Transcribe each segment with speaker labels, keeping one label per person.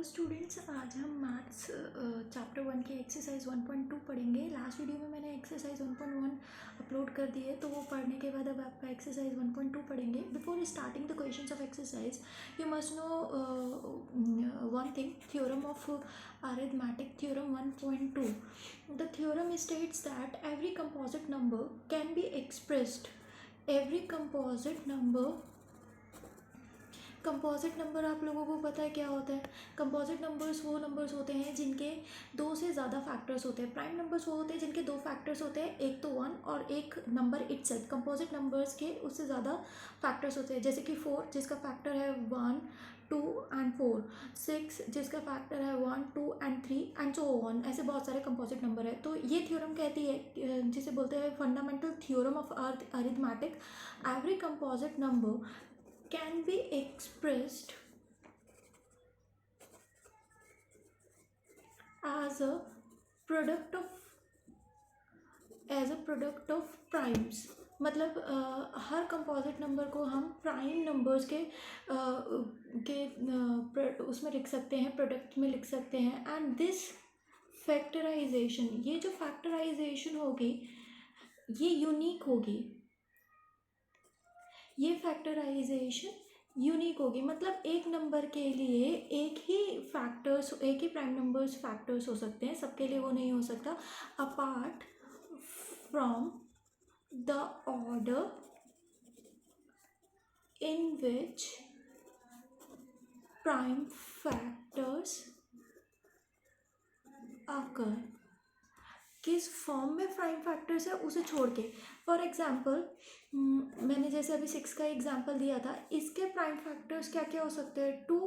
Speaker 1: Students, आज हम maths chapter 1 के एक्सरसाइज 1.2 पढ़ेंगे। लास्ट वीडियो में मैंने एक्सरसाइज 1.1 अपलोड कर दी है, तो वो पढ़ने के बाद अब आप एक्सरसाइज 1.2 पढ़ेंगे। Before starting the questions of exercise, you must know one thing, theorem of arithmetic theorem 1.2. The theorem states that every composite number can be expressed. Every composite number आप लोगों को पता है क्या होता है। कंपोजिट नंबर्स वो नंबर्स होते हैं जिनके दो से ज़्यादा फैक्टर्स होते हैं। प्राइम नंबर्स वो होते हैं जिनके दो फैक्टर्स होते हैं, एक तो 1 और एक नंबर इटसेल्फ। कंपोजिट नंबर्स के उससे ज़्यादा फैक्टर्स होते हैं, जैसे कि 4 जिसका फैक्टर है 1, 2 एंड 4, 6 जिसका फैक्टर है 1, 2 एंड 3 एंड सो ऑन। ऐसे बहुत सारे कंपोजिट नंबर है। तो ये थ्योरम कहती है, जिसे बोलते हैं fundamental theorem of arithmetic, every composite number can be expressed as a product of primes। मतलब हर कंपोजिट नंबर को हम प्राइम नंबर्स उसमें लिख सकते हैं, प्रोडक्ट में लिख सकते हैं। एंड दिस फैक्टराइजेशन, ये जो फैक्टराइजेशन होगी ये यूनिक होगी। ये फैक्टराइजेशन यूनिक होगी, मतलब एक नंबर के लिए एक ही प्राइम नंबर्स फैक्टर्स हो सकते हैं, सबके लिए वो नहीं हो सकता। Apart from the order in which prime factors occur, किस फॉर्म में प्राइम फैक्टर्स है उसे छोड़ के। फॉर एग्जाम्पल, मैंने जैसे अभी 6 का एग्जाम्पल दिया था, इसके प्राइम फैक्टर्स क्या क्या हो सकते हैं। 2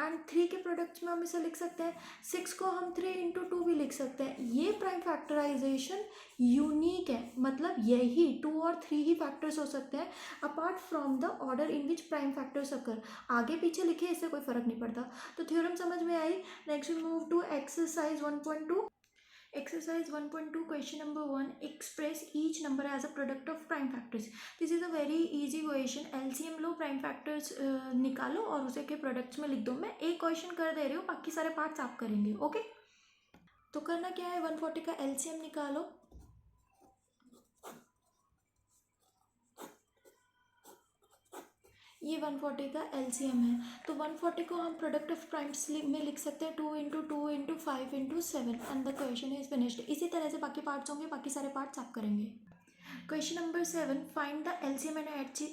Speaker 1: एंड 3 के प्रोडक्ट्स में हम इसे लिख सकते हैं। 6 को हम 3 into 2 भी लिख सकते हैं। ये प्राइम फैक्टराइजेशन यूनिक है, मतलब यही 2 और 3 ही फैक्टर्स हो सकते हैं, apart from the order in which prime factors occur. आगे पीछे लिखे इससे कोई फर्क नहीं पड़ता। तो थ्योरम समझ में आई। Next we move to exercise 1.2। Exercise 1.2 question number 1, express each number as a product of prime factors. This is a very easy question. LCM low, prime factors निकालो और उसे के प्रोडक्ट्स में लिख दो। मैं एक क्वेश्चन कर दे रही हूँ, बाकी सारे पार्ट्स आप करेंगे। ओके, तो करना क्या है, 140 का LCM निकालो। ये 140 का LCM है, तो 140 को हम प्रोडक्ट ऑफ प्राइम्स में लिख सकते हैं 2 into 2 into 5 into 7 and the question is finished. इसी तरह से बाकी पार्ट्स होंगे, बाकी सारे पार्ट्स आप करेंगे। Question number 7, find the LCM and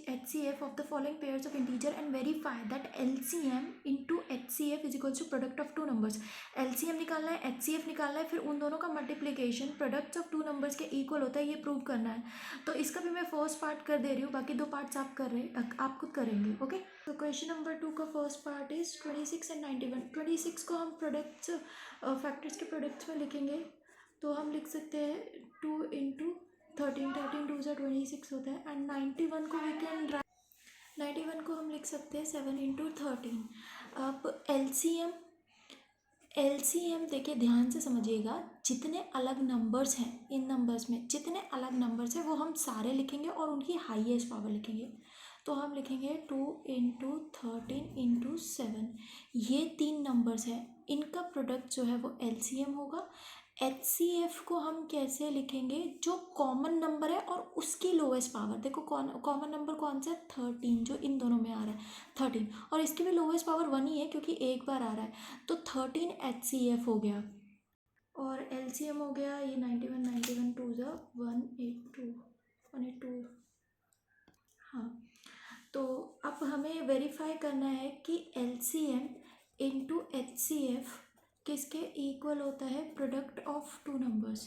Speaker 1: HCF of the following pairs of integer and verify that LCM into HCF is equals to product of two numbers। LCM निकालना है, HCF निकालना है, फिर उन दोनों का multiplication products of two numbers के equal होता है, ये प्रूव करना है। तो इसका भी मैं फर्स्ट पार्ट कर दे रही हूँ, बाकी दो पार्ट्स आप खुद करेंगे। ओके, तो क्वेश्चन नंबर 2 का फर्स्ट पार्ट इज 26 एंड 91। 26 को हम प्रोडक्ट्स फैक्टर्स के प्रोडक्ट्स में लिखेंगे, तो हम लिख सकते हैं 2 into 13, 13 2 से 26 होता है। एंड 91 को वी कैन राइट, 91 को हम लिख सकते हैं 7 into 13। अब एलसीएम देखिए, ध्यान से समझिएगा, जितने अलग नंबर्स हैं इन नंबर्स में, जितने अलग नंबर्स हैं वो हम सारे लिखेंगे और उनकी हाईएस्ट पावर लिखेंगे। तो हम लिखेंगे 2 into 13 into 7। ये 3 नंबर्स हैं, इनका प्रोडक्ट जो है वो एलसीएम होगा। HCF को हम कैसे लिखेंगे, जो कॉमन नंबर है और उसकी लोएस्ट पावर। देखो कॉमन नंबर कौन सा है, 13, जो इन दोनों में आ रहा है 13, और इसकी भी लोएस्ट पावर 1 ही है क्योंकि एक बार आ रहा है। तो 13 HCF हो गया और LCM हो गया ये 91, 91 2 जा 182, 182। हाँ, तो अब हमें वेरीफाई करना है कि LCM इंटू HCF किसके इक्वल होता है, प्रोडक्ट ऑफ टू नंबर्स।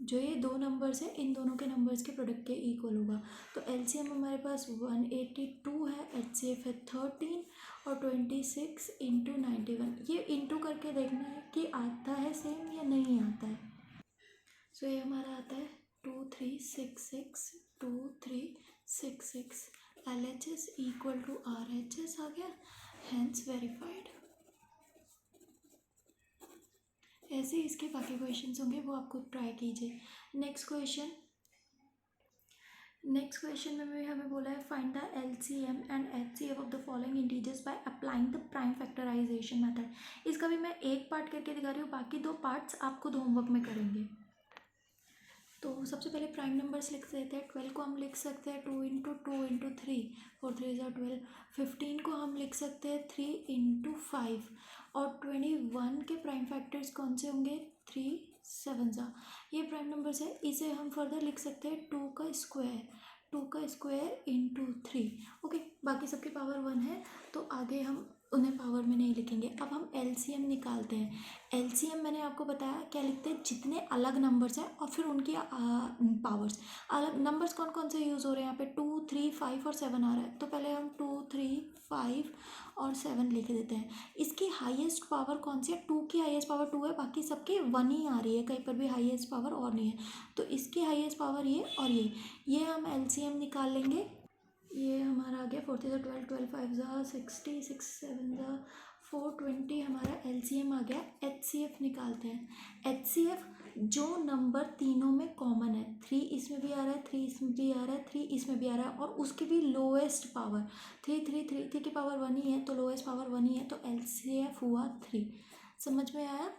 Speaker 1: जो ये दो नंबर्स हैं, इन दोनों के नंबर्स के प्रोडक्ट के इक्वल होगा। तो LCM हमारे पास 182 है, HCF है 13 और 26 इंटू 91। ये इंटू करके देखना है कि आता है सेम या नहीं आता है। सो ये हमारा आता है 2366 2366। LHS इक्वल टू RHS आ गया, हैंस वेरीफाइड। ऐसे इसके बाकी क्वेश्चंस होंगे, वो आपको ट्राई कीजिए। नेक्स्ट नेक्स्ट क्वेश्चन में भी हमें बोला है find the LCM and HCF of the following integers by applying the prime factorization method. इसका भी मैं एक पार्ट करके दिखा रही हूँ, बाकी दो पार्ट्स आप खुद होमवर्क में करेंगे। तो सबसे पहले प्राइम नंबर्स लिख देते हैं। 12 को हम लिख सकते हैं 2 इंटू 2 इंटू 3, 4 3 ज़ा 12। 15 को हम लिख सकते हैं 3 इंटू 5। और 21 के प्राइम फैक्टर्स कौन से होंगे? 3 7 ज़ा। ये प्राइम नंबर्स है। इसे हम फर्दर लिख सकते हैं 2 का स्क्वायर इंटू 3। ओके, बाकी सबकी पावर 1 है तो आगे हम उन्हें पावर में नहीं लिखेंगे। अब हम एलसीएम निकालते हैं। एलसीएम मैंने आपको बताया क्या लिखते हैं, जितने अलग नंबर्स हैं और फिर उनकी पावर्स। अलग नंबर्स कौन कौन से यूज़ हो रहे हैं यहाँ पे? 2 3 5 और 7 आ रहा है, तो पहले हम 2 3 5 और 7 लिख देते हैं। इसकी हाईएस्ट पावर कौन सी है? 2 की हाईएस्ट पावर 2 है, बाकी सबके 1 ही आ रही है, कहीं पर भी हाईएस्ट पावर और नहीं है। तो इसकी हाईएस्ट पावर ये और ये हम एलसीएम निकाल लेंगे। ये हमारा आ गया 4 3 ज़ा 12, 12 5 ज़ा 60, 6 7 ज़ा 420 हमारा एलसीएम आ गया। एचसीएफ निकालते हैं। एचसीएफ जो नंबर तीनों में कॉमन है, 3 इसमें भी आ रहा है, 3 इसमें भी आ रहा है, 3 इसमें भी आ रहा है, और उसकी भी लोएस्ट पावर 3 3 3 3 की पावर 1 ही है, तो लोएस्ट पावर 1 ही है, तो एलसीएफ हुआ 3। समझ में आया?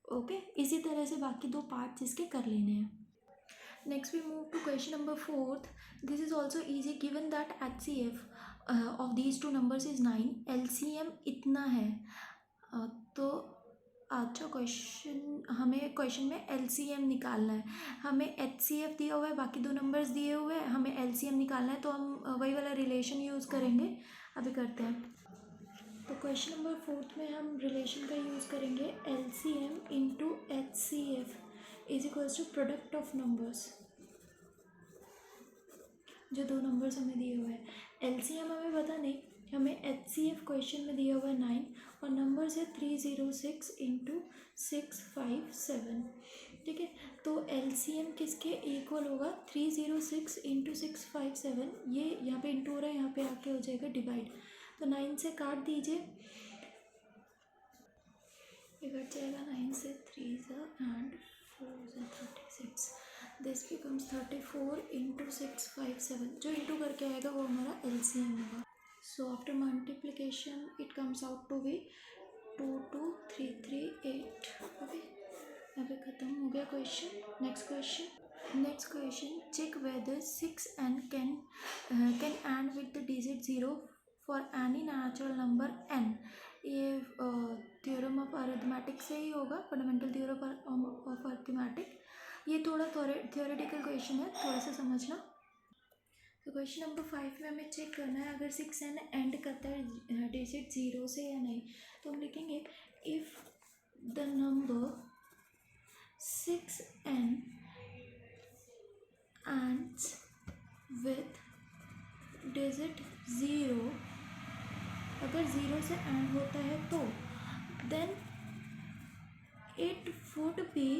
Speaker 1: ओके, इसी तरह से बाकी दो पार्ट्स इसके कर लेने हैं। Next we move to question number 4th. This is also easy given that HCF of these two numbers is 9. LCM इतना है। तो अच्छा क्वेश्चन, हमें क्वेश्चन में LCM निकालना है। हमें HCF दिया हुआ है, बाकी दो नंबर्स दिए हुए हैं, हमें LCM निकालना है, तो हम वही वाला रिलेशन यूज़ करेंगे। अभी करते हैं। तो क्वेश्चन नंबर 4th में हम रिलेशन का यूज़ करेंगे। LCM into HCF is equals to product of numbers. जो दो नंबर्स हमें दिए हुए हैं, एलसीएम हमें पता नहीं, हमें एचसीएफ क्वेश्चन में दिया हुआ है 9 और नंबर्स है 306 इंटू 657। ठीक है, तो एलसीएम किसके इक्वल होगा? 306 इंटू 657। ये यहाँ पे इंटू हो रहा है, यहाँ पे आके हो जाएगा डिवाइड। तो 9 से काट दीजिए, ये कट जाएगा 9 से, 3 एंड 4 36। This becomes 34 into 657। जो इंटू करके आएगा वो हमारा एलसीएम होगा। So after multiplication it comes out to be 22338। Okay, यहाँ पे ख़त्म हो गया question. Next question, check whether 6n can end with the digit 0 for any natural number n। ये थ्योरम ऑफ अरिथमेटिक से ही होगा, फंडामेंटल थ्योरम ऑफ अरिथमेटिक। ये थोड़ा थ्योरेटिकल क्वेश्चन है, थोड़ा सा समझना। तो क्वेश्चन नंबर 5 में हमें चेक करना है अगर 6n एंड करता है डिजिट 0 से या नहीं। तो हम लिखेंगे if the number 6n ends with digit 0, अगर 0 से एंड होता है तो then it would be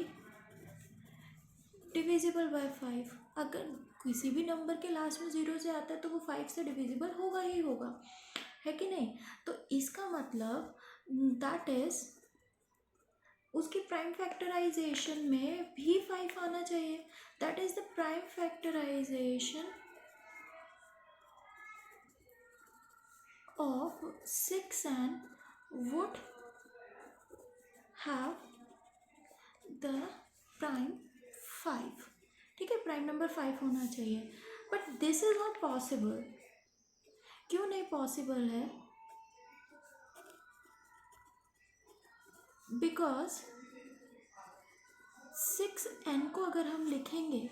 Speaker 1: divisible by 5। अगर किसी भी नंबर के लास्ट में 0 से आता है तो वो 5 से डिविजिबल होगा ही होगा, है कि नहीं? तो इसका मतलब दैट इज उसकी प्राइम फैक्टराइजेशन में भी 5 आना चाहिए। That is the prime factorization of 6n would have the prime 5। ठीक है, प्राइम नंबर 5 होना चाहिए, but this is not possible. क्यों नहीं पॉसिबल है? बिकॉज 6n को अगर हम लिखेंगे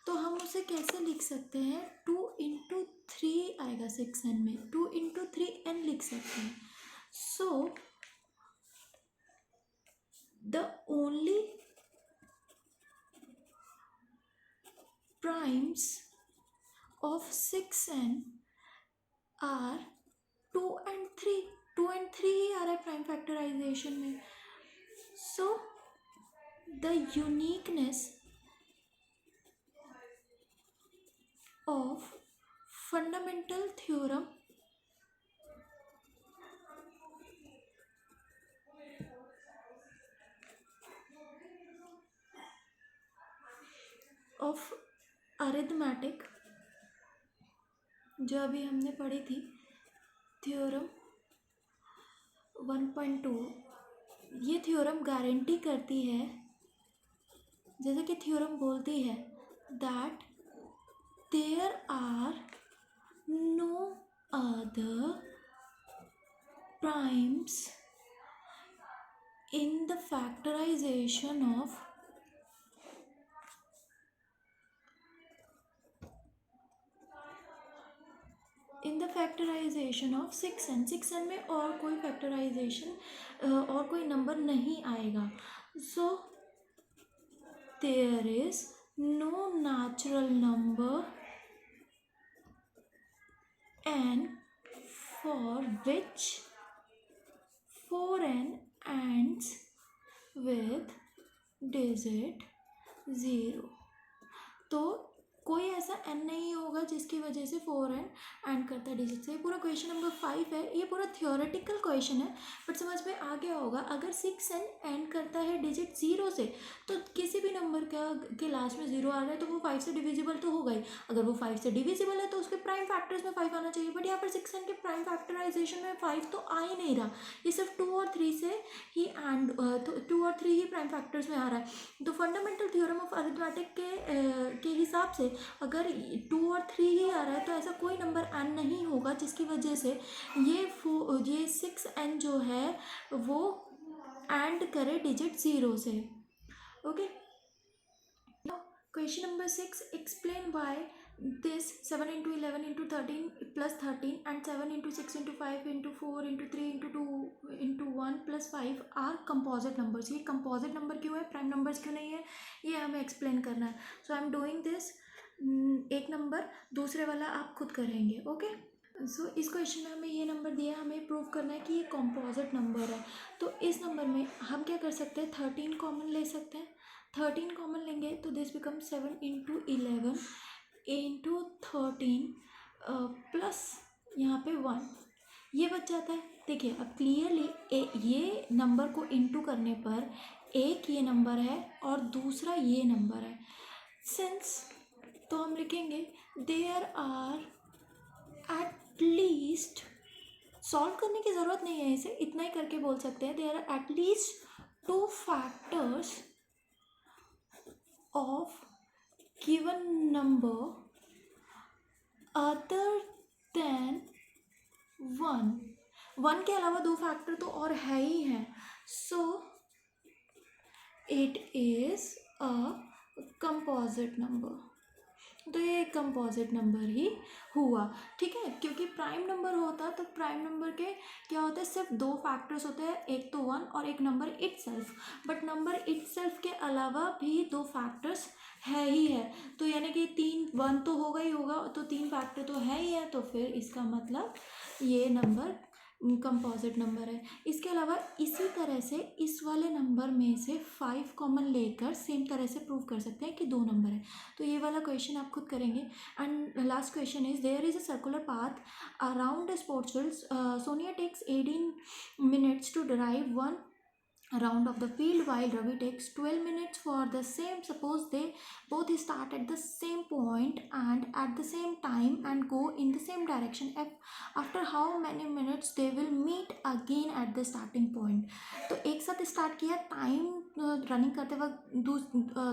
Speaker 1: तो हम उसे कैसे लिख सकते हैं? 2 इंटू 3 आएगा 6n में, 2 इंटू 3n लिख सकते हैं। So the only primes of 6n are 2 and 3। 2 and 3 ही आ रहा है प्राइम फैक्टराइजेशन में। So the uniqueness of fundamental theorem of arithmetic जो अभी हमने पढ़ी थी थ्योरम 1.2, ये थ्योरम गारंटी करती है, जैसे कि थ्योरम बोलती है that there are no other primes in the factorization of 6n। 6n में और कोई फैक्टराइजेशन और कोई नंबर नहीं आएगा। So there is no natural number n for which 4n ends with digit 0। तो कोई ऐसा n नहीं होगा जिसकी वजह से 4n एंड करता है डिजिट से। पूरा क्वेश्चन नंबर 5 है, ये पूरा थियोरेटिकल क्वेश्चन है बट समझ में आ गया होगा। अगर 6n एंड करता है डिजिट 0 से तो किसी भी नंबर का के लास्ट में 0 आ रहा है तो वो 5 से डिविजिबल तो होगा ही। अगर वो 5 से डिविजिबल है तो उसके प्राइम फैक्टर्स में 5 आना चाहिए, बट यहाँ पर 6n के प्राइम फैक्टराइजेशन में 5 तो आ ही नहीं रहा, ये सिर्फ 2 और 3 से ही एंड 2 और 3 ही प्राइम फैक्टर्स में आ रहा है। तो फंडामेंटल थ्योरम ऑफ अरिथमेटिक के हिसाब से अगर 2 और 3 ही आ रहा है तो ऐसा कोई नंबर n नहीं होगा जिसकी वजह से ये 6n जो है वो एंड करे डिजिट 0 से। Okay, question number 6, explain why this 7 into 11 into 13 plus 13 and 7 into 6 into 5 into 4 into 3 into 2 into 1 plus 5 are composite numbers। ये composite number क्यों है, प्राइम नंबर्स क्यों नहीं है, ये हमें एक्सप्लेन करना है। सो आई एम डूइंग दिस, एक नंबर दूसरे वाला आप खुद करेंगे। ओके, सो इस क्वेश्चन में हमें ये नंबर दिया है, हमें प्रूव करना है कि ये कॉम्पोजिट नंबर है। तो इस नंबर में हम क्या कर सकते हैं, 13 कॉमन ले सकते हैं। 13 कॉमन लेंगे तो this become 7 into 11 into 13 plus यहाँ पे 1, ये बच जाता है। देखिए अब क्लियरली ये नंबर को इंटू करने पर एक ये नंबर है और दूसरा ये नंबर है। सिंस तो हम लिखेंगे there are at least, solve करने की ज़रूरत नहीं है, इसे इतना ही करके बोल सकते हैं, there are at least 2 factors of given number other than 1 के अलावा 2 फैक्टर तो और है ही हैं। So it is a composite number. तो ये एक कंपोजिट नंबर ही हुआ, ठीक है। क्योंकि प्राइम नंबर होता तो प्राइम नंबर के क्या होते हैं, सिर्फ 2 फैक्टर्स होते हैं, एक तो 1 और एक number itself. But number itself के अलावा भी 2 फैक्टर्स है ही है, तो यानी कि 1 तो होगा ही होगा, तो 3 फैक्टर तो है ही है, तो फिर इसका मतलब ये नंबर कंपोजिट नंबर है। इसके अलावा इसी तरह से इस वाले नंबर में से 5 कॉमन लेकर सेम तरह से प्रूव कर सकते हैं कि 2 नंबर है। तो ये वाला क्वेश्चन आप खुद करेंगे। And last question is there is a circular path around the sports field. Sonia takes 18 minutes to drive 1 round of the field while Ravi takes 12 minutes for the same। Suppose they both start at the same point and at the same time and go in the same direction, after how many minutes they will meet again at the starting point। तो एक साथ start किया, time running करते वक्त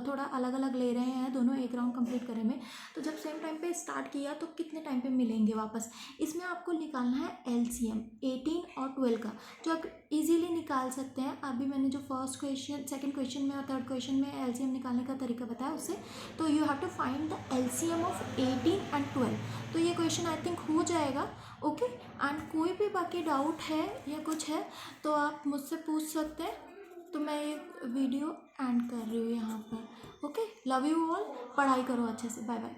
Speaker 1: थोड़ा अलग अलग ले रहे हैं दोनों, एक राउंड कंप्लीट करने में, तो जब सेम टाइम पे स्टार्ट किया तो कितने टाइम पे मिलेंगे वापस। इसमें आपको निकालना है LCM 18 और 12 का, जो आप इजीली निकाल सकते हैं। अभी मैंने जो फर्स्ट क्वेश्चन, सेकंड क्वेश्चन में और थर्ड क्वेश्चन में LCM निकालने का तरीका बताया उससे, तो you have to find the LCM of 18 and 12। तो ये क्वेश्चन आई थिंक हो जाएगा। ओके, एंड कोई भी बाकी डाउट है या कुछ है तो आप मुझसे पूछ सकते हैं। तो मैं ये वीडियो एंड कर रही हूँ यहाँ पर। ओके, लव यू ऑल, पढ़ाई करो अच्छे से, बाय बाय।